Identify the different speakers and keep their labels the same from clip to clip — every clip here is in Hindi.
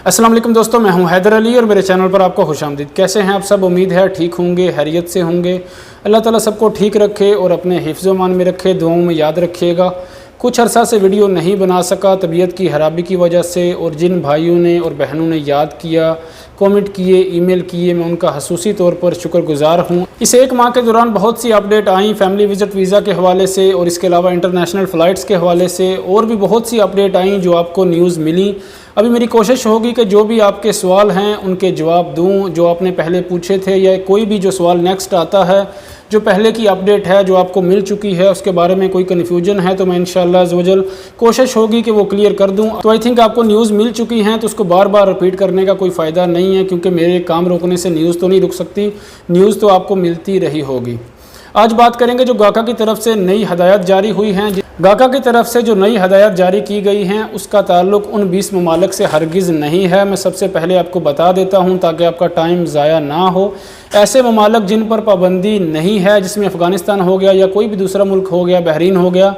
Speaker 1: अस्सलाम वालेकुम दोस्तों, मैं हूं हैदर अली और मेरे चैनल पर आपको खुशामदीद। कैसे हैं आप सब? उम्मीद है ठीक होंगे, खैरियत से होंगे। अल्लाह ताला सबको ठीक रखे और अपने हिफ्ज़-ओ-मान में रखे, दुआओं में याद रखिएगा। कुछ अरसा से वीडियो नहीं बना सका तबीयत की खराबी की वजह से, और जिन भाइयों ने और बहनों ने याद किया, कमेंट किए, ईमेल किए, मैं उनका खसूसी तौर पर शुक्रगुजार हूं। इस एक माह के दौरान बहुत सी अपडेट आई, फैमिली विज़िट वीज़ा के हवाले से और इसके अलावा इंटरनेशनल फ़्लाइट्स के हवाले से, और भी बहुत सी अपडेट आई जो आपको न्यूज़ मिली। अभी मेरी कोशिश होगी कि जो भी आपके सवाल हैं उनके जवाब दूं, जो आपने पहले पूछे थे, या कोई भी जो सवाल नेक्स्ट आता है, जो पहले की अपडेट है जो आपको मिल चुकी है, उसके बारे में कोई कन्फ्यूजन है तो मैं इंशाअल्लाह अज़्ज़वजल कोशिश होगी कि वो क्लियर कर दूं। तो आई थिंक आपको न्यूज़ मिल चुकी हैं तो उसको बार बार रिपीट करने का कोई फ़ायदा नहीं है, क्योंकि मेरे काम रोकने से न्यूज़ तो नहीं रुक सकती, न्यूज़ तो आपको मिलती रही होगी। आज बात करेंगे जो गाका की तरफ से नई हदायत जारी हुई हैं। गाका की तरफ से जो नई हदायत जारी की गई हैं उसका ताल्लुक उन 20 ममालिक से हरगिज़ नहीं है। मैं सबसे पहले आपको बता देता हूं ताकि आपका टाइम ज़ाया ना हो। ऐसे ममालिक जिन पर पाबंदी नहीं है, जिसमें अफ़गानिस्तान हो गया या कोई भी दूसरा मुल्क हो गया, बहरीन हो गया,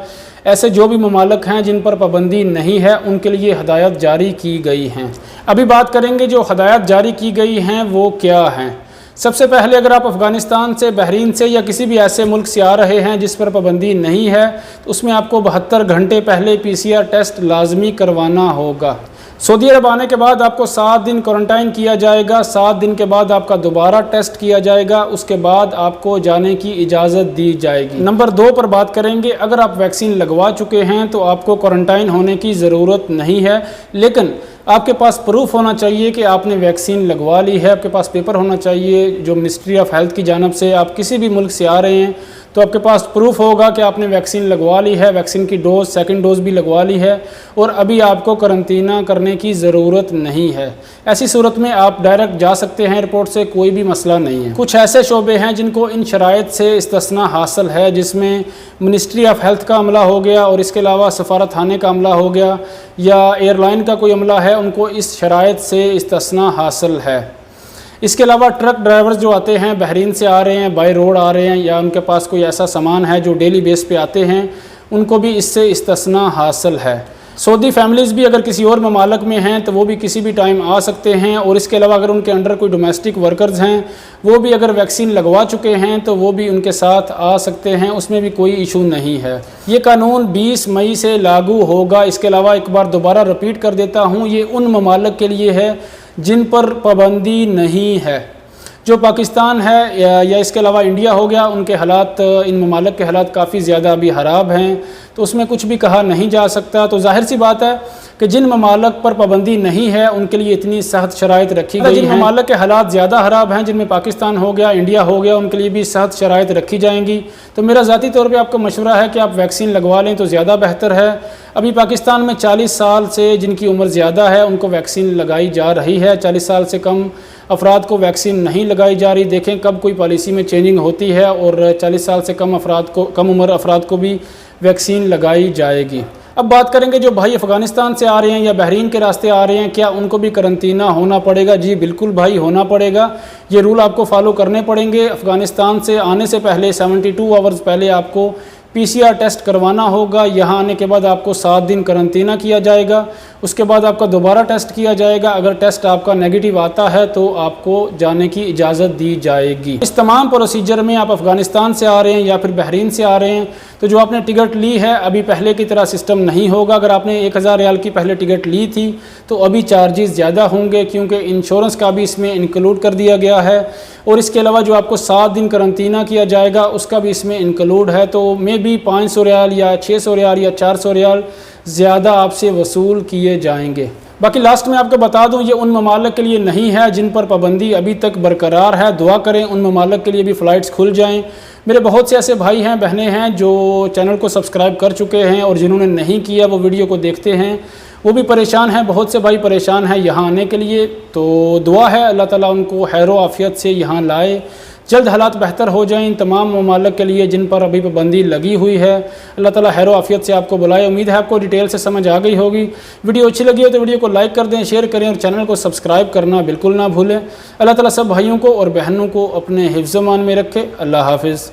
Speaker 1: ऐसे जो भी ममालिक हैं जिन पर पाबंदी नहीं है उनके लिए हदायत जारी की गई हैं। अभी बात करेंगे जो हदायत जारी की गई हैं वो क्या हैं। सबसे पहले अगर आप अफ़गानिस्तान से, बहरीन से या किसी भी ऐसे मुल्क से आ रहे हैं जिस पर पाबंदी नहीं है तो उसमें आपको 72 घंटे पहले PCR टेस्ट लाजमी करवाना होगा। सऊदी अरब आने के बाद आपको 7 दिन क्वारंटाइन किया जाएगा। 7 दिन के बाद आपका दोबारा टेस्ट किया जाएगा, उसके बाद आपको जाने की इजाज़त दी जाएगी। नंबर 2 पर बात करेंगे। अगर आप वैक्सीन लगवा चुके हैं तो आपको क्वारंटाइन होने की ज़रूरत नहीं है, लेकिन आपके पास प्रूफ होना चाहिए कि आपने वैक्सीन लगवा ली है। आपके पास पेपर होना चाहिए जो मिनिस्ट्री ऑफ हेल्थ की जानिब से, आप किसी भी मुल्क से आ रहे हैं तो आपके पास प्रूफ होगा कि आपने वैक्सीन लगवा ली है, वैक्सीन की डोज, सेकंड डोज भी लगवा ली है और अभी आपको करंतना करने की ज़रूरत नहीं है। ऐसी सूरत में आप डायरेक्ट जा सकते हैं एयरपोर्ट से, कोई भी मसला नहीं है। कुछ ऐसे शोबे हैं जिनको इन शराइत से इस्तिस्ना हासिल है, जिसमें मिनिस्ट्री ऑफ हेल्थ का अमला हो गया और इसके अलावा सफारत खाने का अमला हो गया या एयरलाइन का कोई अमला है, उनको इस शराइत से इस्तिस्ना हासिल है। इसके अलावा ट्रक ड्राइवर्स जो आते हैं, बहरीन से आ रहे हैं, बाई रोड आ रहे हैं, या उनके पास कोई ऐसा सामान है जो डेली बेस पे आते हैं, उनको भी इससे इस्तिस्ना हासिल है। सऊदी फैमिलीज़ भी अगर किसी और ममालिक में हैं तो वो भी किसी भी टाइम आ सकते हैं, और इसके अलावा अगर उनके अंडर कोई डोमेस्टिक वर्कर्स हैं वो भी अगर वैक्सीन लगवा चुके हैं तो वो भी उनके साथ आ सकते हैं, उसमें भी कोई इशू नहीं है। ये कानून 20 मई से लागू होगा। इसके अलावा एक बार दोबारा रिपीट कर देता हूँ, ये उन ममालिक के लिए है जिन पर पाबंदी नहीं है। जो पाकिस्तान है या इसके अलावा इंडिया हो गया, उनके हालात, इन ममालिक के हालात काफ़ी ज़्यादा अभी ख़राब हैं, तो उसमें कुछ भी कहा नहीं जा सकता। तो जाहिर सी बात है कि जिन ममालिक पर पाबंदी नहीं है उनके लिए इतनी सख्त शराइत रखी गई है। जिन ममालिक के हालात ज़्यादा ख़राब हैं, जिनमें पाकिस्तान हो गया, इंडिया हो गया, उनके लिए भी सख्त शराइत रखी जाएंगी। तो मेरा ज़ाती तौर पे आपको मशवरा है कि आप वैक्सीन लगवा लें तो ज़्यादा बेहतर है। अभी पाकिस्तान में 40 साल से जिनकी उम्र ज़्यादा है उनको वैक्सीन लगाई जा रही है। 40 साल से कम अफराद को वैक्सीन नहीं लगाई जा रही। देखें कब कोई पॉलिसी में चेंजिंग होती है और 40 साल से कम उम्र अफराद को भी वैक्सीन लगाई जाएगी। अब बात करेंगे जो भाई अफ़गानिस्तान से आ रहे हैं या बहरीन के रास्ते आ रहे हैं, क्या उनको भी करंतना होना पड़ेगा? जी बिल्कुल भाई, होना पड़ेगा। ये रूल आपको फॉलो करने पड़ेंगे। अफ़गानिस्तान से आने से पहले 72 आवर्स पहले आपको PCR टेस्ट करवाना होगा। यहाँ आने के बाद आपको 7 दिन करंतना किया जाएगा, उसके बाद आपका दोबारा टेस्ट किया जाएगा। अगर टेस्ट आपका नेगेटिव आता है तो आपको जाने की इजाज़त दी जाएगी। इस तमाम प्रोसीजर में आप अफ़गानिस्तान से आ रहे हैं या फिर बहरीन से आ रहे हैं तो जो आपने टिकट ली है, अभी पहले की तरह सिस्टम नहीं होगा। अगर आपने 1000 रियाल की पहले टिकट ली थी तो अभी चार्जेस ज़्यादा होंगे, क्योंकि इंश्योरेंस का भी इसमें इंक्लूड कर दिया गया है, और इसके अलावा जो आपको 7 दिन करंतना किया जाएगा उसका भी इसमें इंक्लूड है। तो मे भी 500 रियाल या 600 रियाल या 400 रियाल ज़्यादा आपसे वसूल किए जाएंगे। बाकी लास्ट में आपको बता दूं, ये उन ममालिक के लिए नहीं है जिन पर पाबंदी अभी तक बरकरार है। दुआ करें उन ममालिक के लिए भी फ़्लाइट्स खुल जाएं। मेरे बहुत से ऐसे भाई हैं, बहनें हैं जो चैनल को सब्सक्राइब कर चुके हैं, और जिन्होंने नहीं किया वो वीडियो को देखते हैं, वो भी परेशान हैं। बहुत से भाई परेशान हैं यहाँ आने के लिए। तो दुआ है अल्लाह ताला उनको खैर आफियत से यहाँ लाए, जल्द हालात बेहतर हो जाएं इन तमाम ममालिक के लिए जिन पर अभी पाबंदी लगी हुई है। अल्लाह ताला खैर आफियत से आपको बुलाए। उम्मीद है आपको डिटेल से समझ आ गई होगी। वीडियो अच्छी लगी हो तो वीडियो को लाइक कर दें, शेयर करें और चैनल को सब्सक्राइब करना बिल्कुल ना भूलें। अल्लाह ताला सब भाइयों को और बहनों को अपने हिफ्ज़-ओ-मान में रखे। अल्लाह हाफिज़।